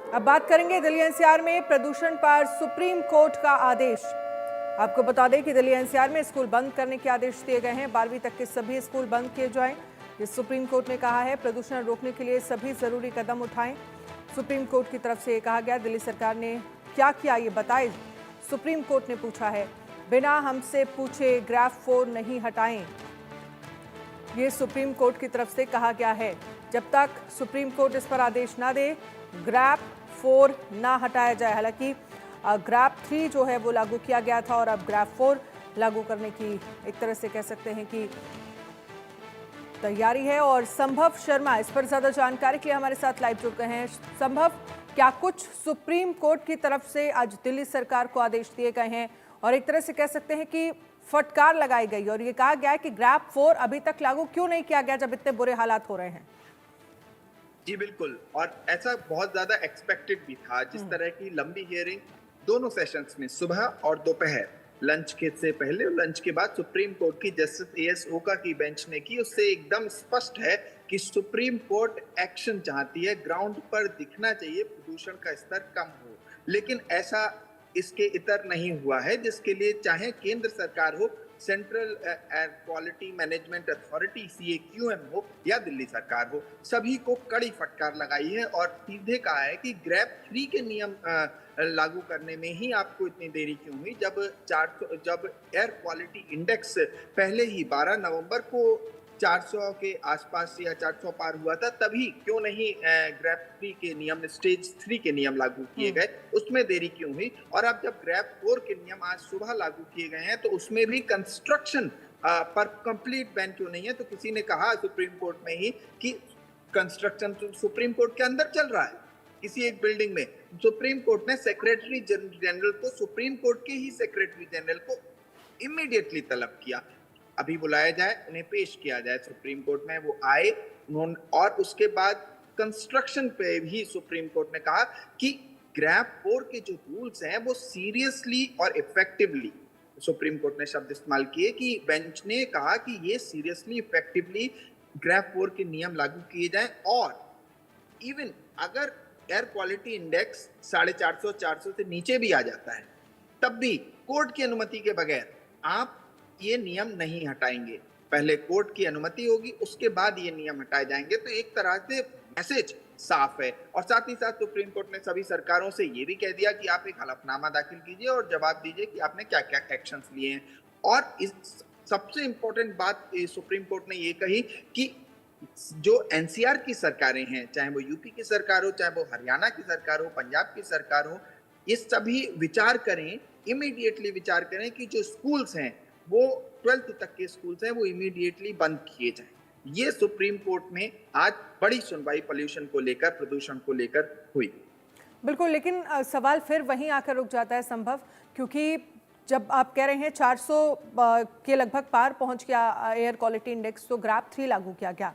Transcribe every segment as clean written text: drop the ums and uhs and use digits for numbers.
अब बात करेंगे दिल्ली एनसीआर में प्रदूषण पर सुप्रीम कोर्ट का आदेश। आपको बता दें कि दिल्ली एनसीआर में स्कूल बंद करने के आदेश दिए गए हैं। 12वीं तक के सभी स्कूल बंद किए जाएं। ये सुप्रीम कोर्ट ने कहा है। प्रदूषण रोकने के लिए सभी जरूरी कदम उठाएं। सुप्रीम कोर्ट की तरफ से ये कहा गया। दिल्ली सरकार ने क्या किया ये बताए, सुप्रीम कोर्ट ने पूछा है। बिना हमसे पूछे ग्राफ 4 नहीं हटाएं, ये सुप्रीम कोर्ट की तरफ से कहा गया है। जब तक सुप्रीम कोर्ट इस पर आदेश ना दे, ग्राफ 4 ना हटाया जाए। हालांकि ग्राफ 3 जो है वो लागू किया गया था और अब ग्राफ 4 लागू करने की एक तरह से कह सकते हैं कि तैयारी है। और संभव शर्मा इस पर ज्यादा जानकारी के लिए हमारे साथ लाइव जुड़ गए हैं। संभव, क्या कुछ सुप्रीम कोर्ट की तरफ से आज दिल्ली सरकार को आदेश दिए गए हैं और एक तरह से कह सकते हैं कि फटकार लगाई गई और ये कहा गया है कि ग्राफ 4 अभी तक लागू क्यों नहीं किया गया जब इतने बुरे हालात हो रहे हैं? जी बिल्कुल, और ऐसा बहुत ज्यादा एक्सपेक्टेड भी था। जिस तरह की लंबी हियरिंग दोनों सेशंस में, सुबह और दोपहर, लंच के से पहले और लंच के बाद सुप्रीम कोर्ट की जस्टिस एएस ओका की बेंच ने की, उससे एकदम स्पष्ट है कि सुप्रीम कोर्ट एक्शन चाहती है। ग्राउंड पर दिखना चाहिए प्रदूषण का स्तर कम हो, लेकिन ऐसा इसके इतर नहीं हुआ है, जिसके लिए चाहे केंद्र सरकार हो, central air quality management authority CAQM हो या दिल्ली सरकार हो, सभी को कड़ी फटकार लगाई है और सीधे कहा है कि ग्रेप 3 के नियम लागू करने में ही आपको इतनी देरी क्यों हुई। जब एयर क्वालिटी इंडेक्स पहले ही 12 नवंबर को 400 के आसपास या 400 पार हुआ था, तभी क्यों नहीं ग्रेप 3 के नियम, स्टेज 3 के नियम लागू किए गए, उसमें देरी क्यों हुई। और अब जब ग्रेप 4 के नियम आज सुबह लागू किए गए हैं तो उसमें भी कंस्ट्रक्शन पर कंप्लीट बैन क्यों नहीं है। तो किसी ने कहा सुप्रीम कोर्ट में ही कि कंस्ट्रक्शन तो सुप्रीम कोर्ट के अंदर चल रहा है, किसी एक बिल्डिंग में। सुप्रीम कोर्ट ने सेक्रेटरी जनरल को, सुप्रीम कोर्ट के ही सेक्रेटरी जनरल को इमीडिएटली तलब किया, अभी बुलाया जाए, उन्हें पेश किया जाए सुप्रीम कोर्ट में। वो आए और उसके बाद कंस्ट्रक्शन पे भी सुप्रीम कोर्ट ने कहा कि ग्रेप 4 के जो रूल्स हैं वो सीरियसली और इफेक्टिवली, सुप्रीम कोर्ट ने शब्द इस्तेमाल किए कि बेंच ने कहा कि ये सीरियसली इफेक्टिवली ग्रेप 4 के नियम लागू किए जाएं। और इवन अगर एयर क्वालिटी इंडेक्स 450 400 से नीचे भी आ जाता है, तब भी कोर्ट की अनुमति के बगैर आप ये नियम नहीं हटाएंगे। पहले कोर्ट की अनुमति होगी, उसके बाद ये नियम हटाए जाएंगे। तो एक तरह से मैसेज साफ है। और साथ ही साथ सुप्रीम कोर्ट ने सभी सरकारों से ये भी कह दिया कि आप एक हलफनामा दाखिल कीजिए और जवाब दीजिए कि आपने क्या क्या एक्शंस लिए हैं। और इस सबसे इंपॉर्टेंट बात सुप्रीम कोर्ट ने ये कही कि जो एनसीआर की सरकारें हैं, चाहे वो यूपी की सरकार हो, चाहे वो हरियाणा की सरकार हो, पंजाब की सरकार हो, ये सभी विचार करें, इमीडिएटली विचार करें कि जो स्कूल्स हैं वो 12th तक के स्कूल्स हैं वो इमीडिएटली बंद किए जाएं। ये सुप्रीम कोर्ट में आज बड़ी सुनवाई पॉल्यूशन को लेकर, प्रदूषण को लेकर हुई। बिल्कुल, लेकिन सवाल फिर वहीं आकर रुक जाता है संभव, क्योंकि जब आप कह रहे हैं 400 के लगभग पार पहुंच गया एयर क्वालिटी इंडेक्स, तो ग्राफ 3 लागू किया गया।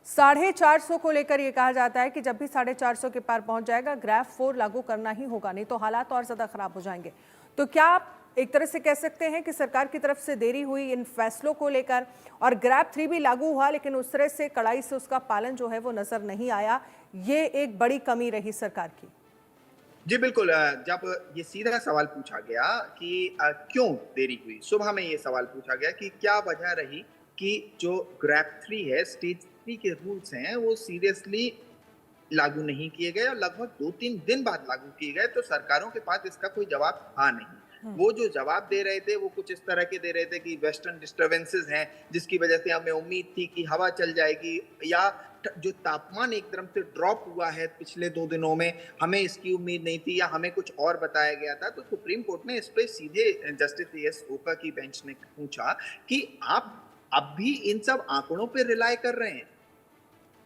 450 को लेकर ये कहा जाता है कि जब भी 450 के पार पहुंच जाएगा, ग्राफ 4 लागू करना ही होगा, नहीं तो हालात और ज्यादा खराब हो जाएंगे। तो क्या आप एक तरह से कह सकते हैं कि सरकार की तरफ से देरी हुई इन फैसलों को लेकर, और ग्राफ 3 भी लागू हुआ लेकिन उस तरह से कड़ाई से उसका पालन जो है वो नजर नहीं आया, ये एक बड़ी कमी रही सरकार की? जी बिल्कुल, जब ये सीधा सवाल पूछा गया कि क्यों देरी हुई, सुबह में ये सवाल पूछा गया कि क्या वजह रही कि जो ग्रेप 3 है, स्टेज 3 के रूल्स हैं, वो सीरियसली लागू नहीं किए गए और लगभग 2-3 दिन बाद लागू किए गए। तो सरकारों के पास इसका कोई जवाब था नहीं। वो जो जवाब दे रहे थे वो कुछ इस तरह के दे रहे थे कि वेस्टर्न डिस्टर्बेंसेस हैं, जिसकी वजह से हमें उम्मीद थी कि हवा चल जाएगी, या जो तापमान एकदम से ड्रॉप हुआ है पिछले 2 दिनों में, हमें इसकी उम्मीद नहीं थी, या हमें कुछ और बताया गया था। तो सुप्रीम कोर्ट ने इस पे सीधे जस्टिस एएस ओका की बेंच ने पूछा कि आप अब भी इन सब आंकड़ों पर रिलाय कर रहे हैं,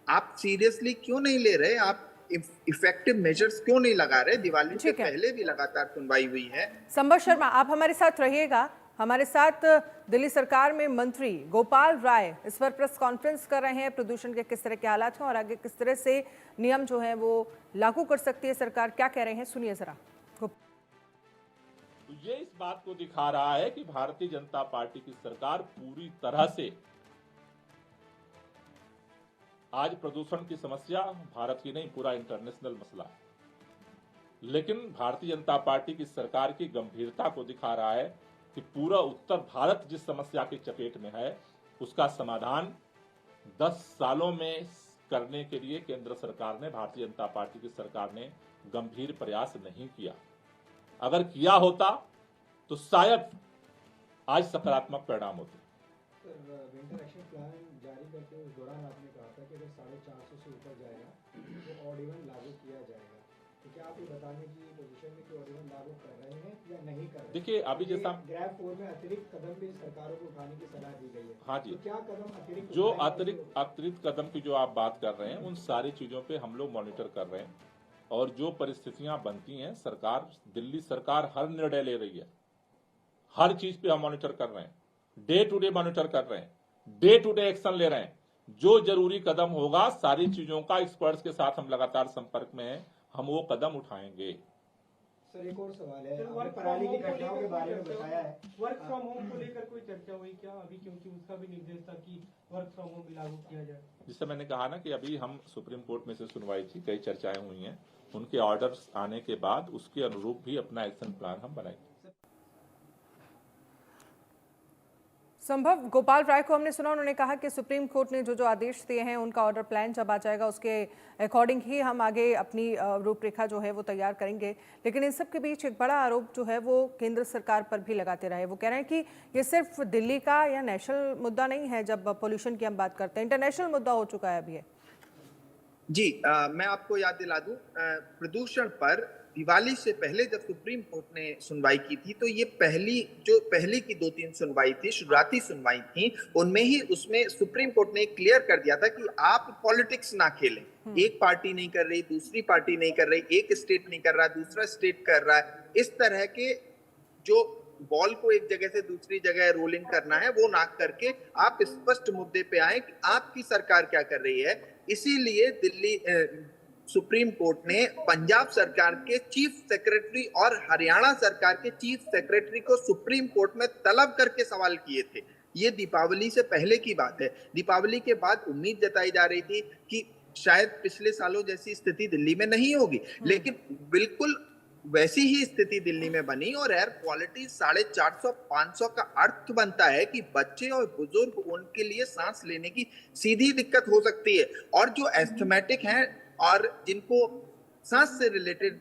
आप सीरियसली क्यों नहीं ले रहे, आप इफेक्टिव मेजर्स क्यों नहीं लगा रहे। दिवाली से पहले भी लगातार सुनवाई हुई है। संभव शर्मा, आप हमारे साथ रहिएगा। हमारे साथ दिल्ली सरकार में मंत्री गोपाल राय इस पर प्रेस कॉन्फ्रेंस कर रहे हैं, प्रदूषण के किस तरह के हालात हैं और आगे किस तरह से नियम जो है वो लागू कर सकती है सरकार, क्या कह रहे हैं, सुनिए जरा। ये इस बात को दिखा रहा है कि भारतीय जनता पार्टी की सरकार पूरी तरह से आज प्रदूषण की समस्या भारत की नहीं, पूरा इंटरनेशनल मसला है। लेकिन भारतीय जनता पार्टी की सरकार की गंभीरता को दिखा रहा है कि पूरा उत्तर भारत जिस समस्या की चपेट में है उसका समाधान 10 सालों में करने के लिए केंद्र सरकार ने, भारतीय जनता पार्टी की सरकार ने गंभीर प्रयास नहीं किया। अगर किया होता तो शायद आज सकारात्मक परिणाम होते। विंटर एक्शन प्लान जारी करते उस दौरान आपने कहा था कि अगर 450 से ऊपर जाएगा तो ऑड इवन लागू किया जाएगा, तो क्या आप ये बताने की पोजीशन में कि ऑड इवन लागू कर रहे हैं या नहीं कर रहे हैं? देखिए अभी जैसा ग्रैफ 4 में अतिरिक्त कदम भी सरकारों को उठाने की सलाह दी गई है। हाँ जी, तो क्या कदम अतिरिक्त जो अतिरिक्त कदम की जो आप बात कर रहे हैं उन सारी चीजों पे हम लोग मॉनिटर कर रहे हैं और जो परिस्थितियां बनती हैं सरकार, दिल्ली सरकार हर निर्णय ले रही है, हर चीज पे हम मॉनिटर कर रहे हैं, डे टू डे मॉनिटर कर रहे हैं, डे टू डे एक्शन ले रहे हैं। जो जरूरी कदम होगा सारी चीजों का एक्सपर्ट्स के साथ हम लगातार संपर्क में हैं, हम वो कदम उठाएंगे। सर एक और सवाल है, आपने पराली की घटनाओं के बारे में बताया है, वर्क फ्रॉम होम को लेकर कोई चर्चा हुई क्या अभी, क्योंकि उसका भी निर्देश था कि वर्क फ्रॉम होम भी लागू किया जाए? जिससे मैंने कहा ना कि अभी हम सुप्रीम कोर्ट में से सुनवाई थी, कई चर्चाएं हुई हैं, उनके ऑर्डर्स आने के बाद उसके अनुरूप भी अपना एक्शन प्लान हम बनाएंगे। संभव गोपाल राय को हमने सुना, उन्होंने कहा कि सुप्रीम कोर्ट ने जो आदेश दिए हैं उनका ऑर्डर प्लान जब आ जाएगा उसके अकॉर्डिंग ही हम आगे अपनी रूपरेखा जो है वो तैयार करेंगे। लेकिन इन सब के बीच एक बड़ा आरोप जो है वो केंद्र सरकार पर भी लगाते रहे। वो कह रहे हैं कि ये सिर्फ दिल्ली का या नेशनल मुद्दा नहीं है, जब पोल्यूशन की हम बात करते हैं इंटरनेशनल मुद्दा हो चुका है अभी ये। जी मैं आपको याद दिला दूं, प्रदूषण पर दिवाली से पहले जब सुप्रीम कोर्ट ने सुनवाई की थी तो ये पहली की 2-3 सुनवाई थी, शुरुआती सुनवाई थी, उनमें ही उसमें सुप्रीम कोर्ट ने क्लियर कर दिया था कि आप पॉलिटिक्स ना खेलें। एक पार्टी नहीं कर रही, दूसरी पार्टी नहीं कर रही, एक स्टेट नहीं कर रहा, दूसरा स्टेट कर रहा है, इस तरह के जो बॉल को एक जगह से दूसरी जगह रोलिंग करना है वो ना करके आप स्पष्ट मुद्दे पे आए कि आपकी सरकार क्या कर रही है। इसीलिए दिल्ली सुप्रीम कोर्ट ने पंजाब सरकार के चीफ सेक्रेटरी और हरियाणा सरकार के चीफ सेक्रेटरी को सुप्रीम कोर्ट में तलब करके सवाल किए थे। ये दीपावली से पहले की बात है। दीपावली के बाद उम्मीद जताई जा रही थी कि शायद पिछले सालों जैसी स्थिति दिल्ली में नहीं होगी, लेकिन बिल्कुल वैसी ही स्थिति दिल्ली में बनी और एयर क्वालिटी 450-500 का अर्थ बनता है कि बच्चे और बुजुर्ग, उनके लिए सांस लेने की सीधी दिक्कत हो सकती है। और जो एस्थमेटिक हैं और जिनको सांस से रिलेटेड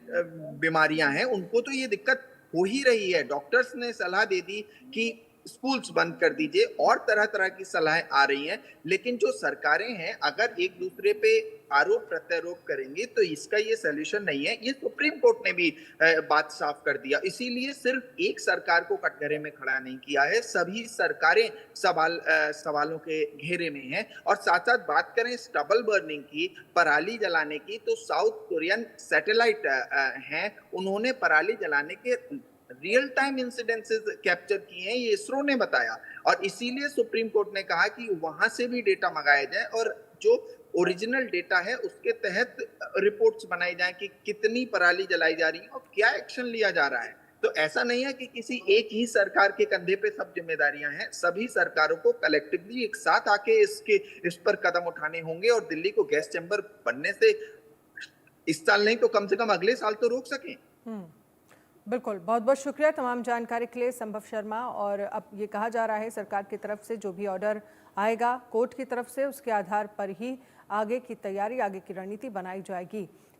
बीमारियां हैं उनको तो ये दिक्कत हो ही रही है। डॉक्टर्स ने सलाह दे दी कि स्कूल्स बंद कर दीजिए और तरह तरह की सलाहें आ रही हैं, लेकिन जो सरकारें हैं अगर एक दूसरे पे आरोप प्रत्यारोप करेंगी तो इसका ये सलूशन नहीं है। ये सुप्रीम कोर्ट ने भी बात साफ कर दिया। इसीलिए सिर्फ एक सरकार को कटघरे में खड़ा नहीं किया है, सभी सरकारें सवालों के घेरे में हैं। और साथ साथ बात करें स्टबल बर्निंग की, पराली जलाने की, तो साउथ कोरियन सैटेलाइट हैं, उन्होंने पराली जलाने के रियल टाइम इंसिडेंसेस कैप्चर किए हैं, ये इसरो ने बताया। और इसीलिए सुप्रीम कोर्ट ने कहा कि वहां से भी डेटा मंगाया जाए और जो ओरिजिनल डेटा है उसके तहत रिपोर्ट्स बनाई जाए कि कितनी पराली जलाई जा रही है और क्या एक्शन लिया जा रहा है। तो ऐसा नहीं है कि किसी एक ही सरकार के कंधे पे सब जिम्मेदारियां हैं, सभी सरकारों को कलेक्टिवली एक साथ आके इस पर कदम उठाने होंगे और दिल्ली को गैस चैम्बर बनने से इस साल नहीं तो कम से कम अगले साल तो रोक सकें। बिल्कुल, बहुत बहुत शुक्रिया तमाम जानकारी के लिए संभव शर्मा। और अब ये कहा जा रहा है सरकार की तरफ से जो भी ऑर्डर आएगा कोर्ट की तरफ से उसके आधार पर ही आगे की तैयारी, आगे की रणनीति बनाई जाएगी।